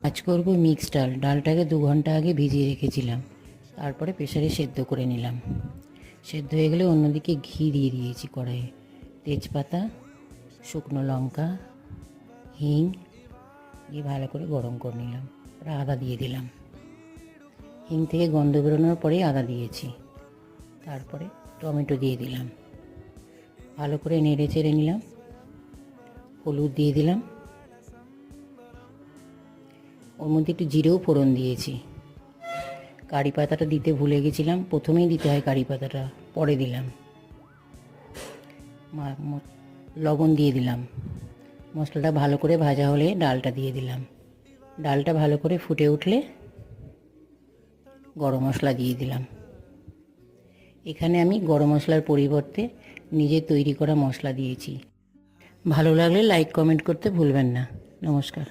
আজ করব মিক্স ডাল। ডালটাকে 2 ঘন্টা আগে ভিজিয়ে রেখেছিলাম, তারপরে প্রেসারে সেদ্ধ করে নিলাম। সেদ্ধ হয়ে গেলে অন্যদিকে ঘি দিয়ে দিয়েছি কড়াইয়ে, তেজপাতা, শুকনো লঙ্কা, হিং দিয়ে ভালো করে গরম করে নিলাম। তারপরে আদা দিয়ে দিলাম। হিং থেকে গন্ধ বেরোনোর পরেই আদা দিয়েছি। তারপরে টমেটো দিয়ে দিলাম, ভালো করে নেড়ে চেড়ে নিলাম। হলুদ দিয়ে দিলাম, ওর মধ্যে একটু জিরেও ফোড়ন দিয়েছি। কারি পাতাটা দিতে ভুলে গেছিলাম, প্রথমেই দিতে হয় কারি পাতাটা, পরে দিলাম। লবণ দিয়ে দিলাম। মশলাটা ভালো করে ভাজা হলে ডালটা দিয়ে দিলাম। ডালটা ভালো করে ফুটে উঠলে গরম মশলা দিয়ে দিলাম। এখানে আমি গরম মশলার পরিবর্তে নিজে তৈরি করা মশলা দিয়েছি। ভালো লাগলে লাইক কমেন্ট করতে ভুলবেন না। নমস্কার।